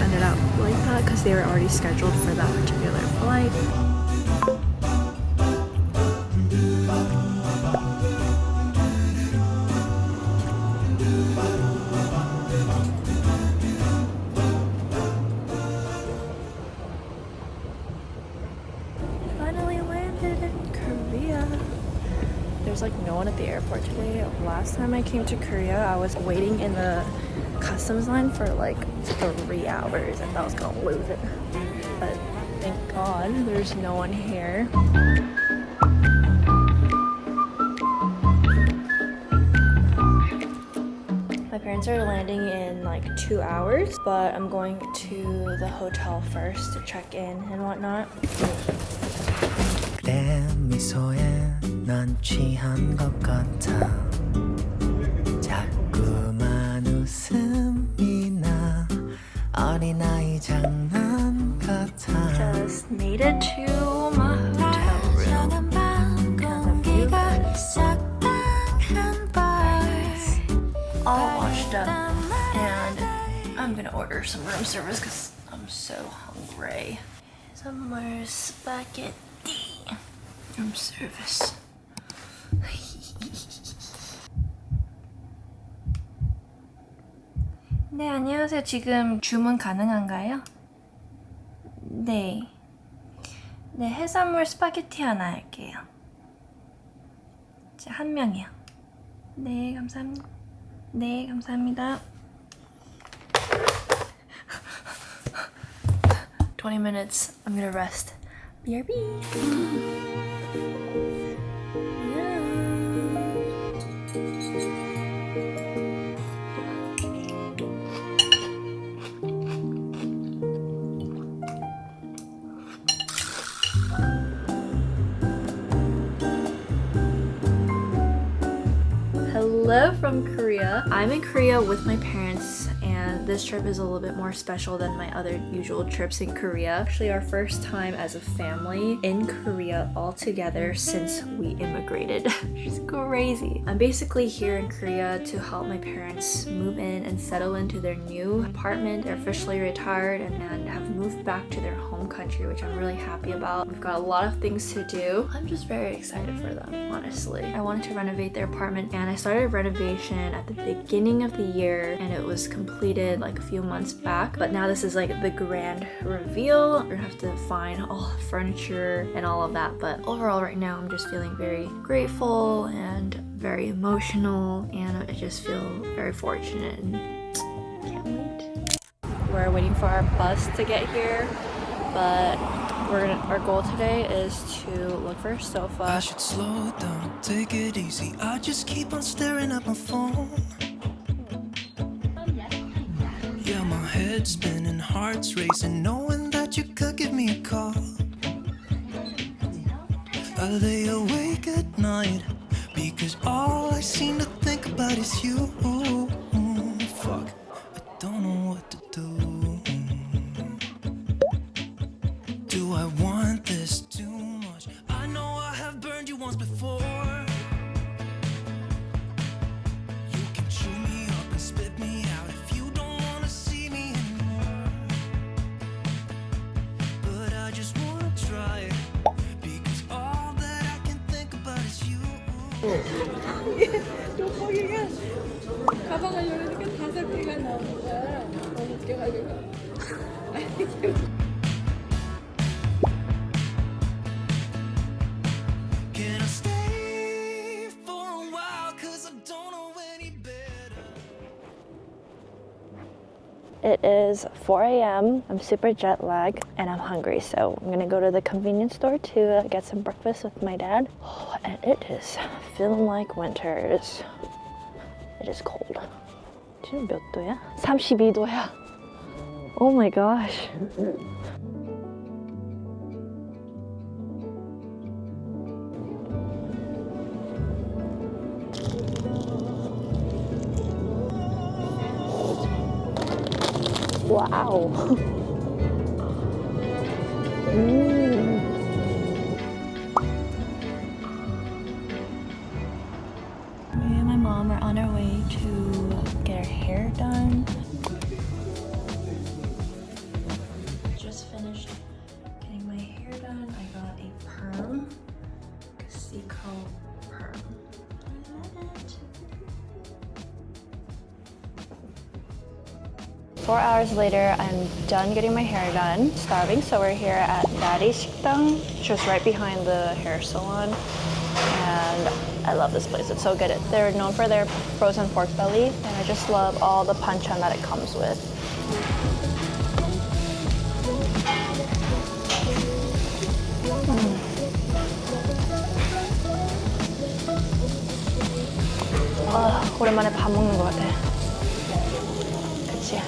ended up like that because they were already scheduled for that particular flight. Finally landed in Korea. There's like no one at the airport today. Last time I came to Korea, I was waiting in the customs line for like 3 hours. I thought I was gonna lose it. But thank God there's no one here. My parents are landing in like 2 hours, but I'm going to the hotel first to check in and whatnot. 내 미소에 난 취한 것 같아 자꾸만 웃음이 나 어린아이 장난 같아 Just made it to my hotel room. And the view is all washed up, and I'm gonna order some room service because I'm so hungry. Some more spaghetti. Room service. 네, 안녕하세요. 지금 주문 가능한가요? 네. 네, 해산물 스파게티 하나 할게요. 한 명이요. 네, 감사합니다. 네, 감사합니다. 20 minutes. I'm gonna rest. BRB. Hello from Korea. I'm in Korea with my parents, and this trip is a little bit more special than my other usual trips in Korea. Actually, our first time as a family in Korea all together since we immigrated. It's crazy. I'm basically here in Korea to help my parents move in and settle into their new apartment. They're officially retired and have moved back to their home country, which I'm really happy about. We've got a lot of things to do. I'm just very excited for them, honestly. I wanted to renovate their apartment, and I started renovation at the beginning of the year, and it was completed like a few months back. But now this is like the grand reveal. We're gonna have to find all the furniture and all of that. But overall, right now, I'm just feeling very grateful and very emotional, and I just feel very fortunate and can't wait. We're waiting for our bus to get here, but our goal today is to look for a sofa. I should slow down, take it easy. I just keep on staring at my phone. Yeah, my head's spinning, heart's racing, knowing that you could give me a call. I lay awake at night because all I seem to think about is you. Fuck, I don't know what to do. Do I want this too much? I know I have burned you once before. You can chew me up and spit me out if you don't wanna see me anymore. But I just wanna try because all that I can think about is you. 돋보기가 가방을 열으니까 5개가 나오는 거야. 너무 웃겨가지고. Can I stay for a while? 'Cause I don't know any better. It is 4 a.m. I'm super jet lagged and I'm hungry, so I'm gonna go to the convenience store to get some breakfast with my dad. Oh, and it is feeling like winter. It is cold. 지금 몇 도야? 32도야. Oh my gosh. Wow. Me and my mom are on our way to get our hair done. 4 hours later, I'm done getting my hair done. Starving, so we're here at Daddy Sikdang, just right behind the hair salon. And I love this place, it's so good. They're known for their frozen pork belly, and I just love all the panchan that it comes with. 오랜만에 밥 먹는 것 같아. 그치?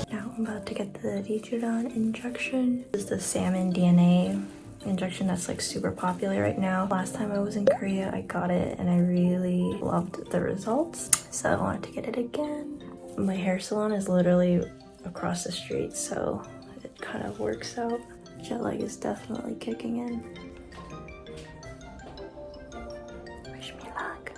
Now I'm about to get the Rijuran injection. This is the salmon DNA injection that's like super popular right now. Last time I was in Korea, I got it and I really loved the results. So I wanted to get it again. My hair salon is literally across the street, so it kind of works out. Jet lag is definitely kicking in. Wish me luck.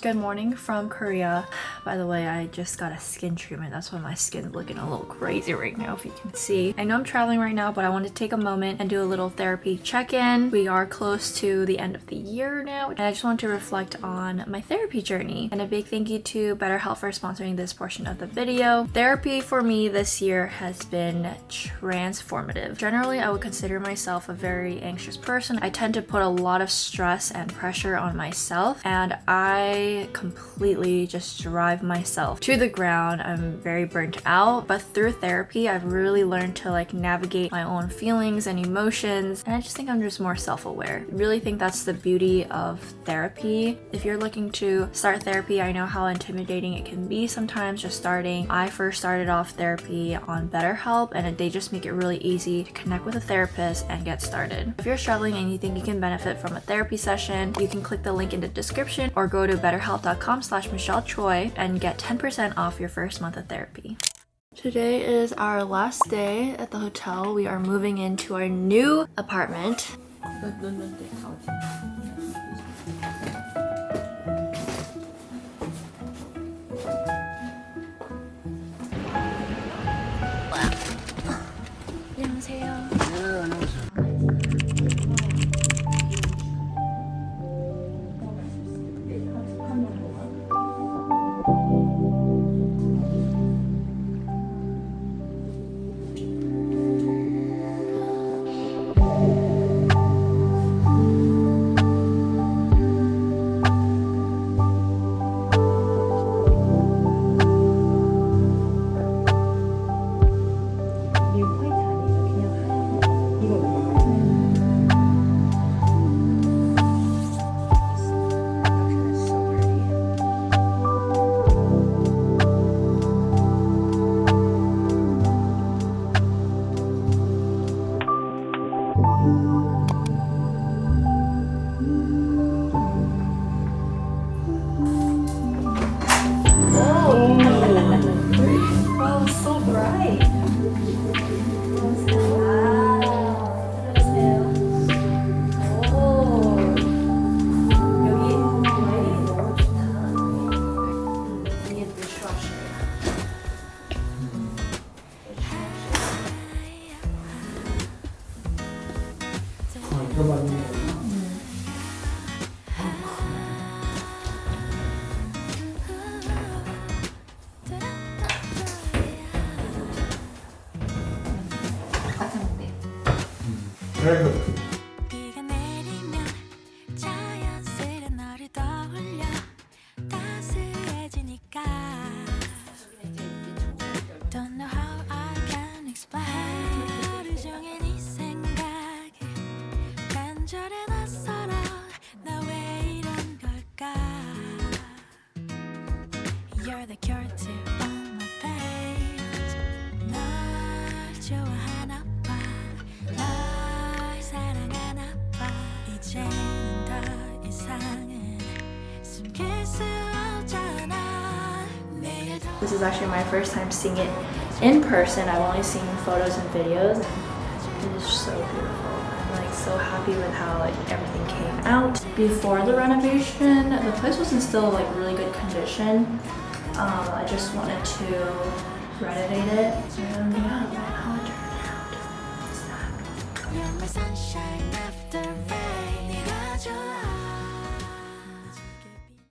Good morning from Korea. By the way, I just got a skin treatment. That's why my skin's looking a little crazy right now, if you can see. I know I'm traveling right now, but I wanted to take a moment and do a little therapy check-in. We are close to the end of the year now, and I just want to reflect on my therapy journey. And a big thank you to BetterHelp for sponsoring this portion of the video. Therapy for me this year has been transformative. Generally, I would consider myself a very anxious person. I tend to put a lot of stress and pressure on myself, and I completely just drive myself to the ground. I'm very burnt out, but through therapy, I've really learned to like navigate my own feelings and emotions, and I just think I'm just more self-aware. I really think that's the beauty of therapy. If you're looking to start therapy, I know how intimidating it can be sometimes just starting. I first started off therapy on BetterHelp, and they just make it really easy to connect with a therapist and get started. If you're struggling and you think you can benefit from a therapy session, you can click the link in the description or go to betterhelp.com/Michelle Choi and get 10% off your first month of therapy. Today is our last day at the hotel. We are moving into our new apartment. Wow, so bright. Very good. 비가 내리면 자연스레 너를 떠올려 따스해지니까 Don't know how I can explain 하루 종일 네 생각에 간절해 낯설어 나 왜 이런 걸까 You're the cure to all my pains 널 좋아하나 봐 널 사랑하나 봐 이제는 더 이상은 숨길 수 없잖아 매일 더 This is actually my first time seeing it in person. I've only seen photos and videos. It is so beautiful. I'm like so happy with how like everything came out. Before the renovation, the place was in still like really good condition. I just wanted to renovate it. And yeah, how it turned out. You're my sunshine after rain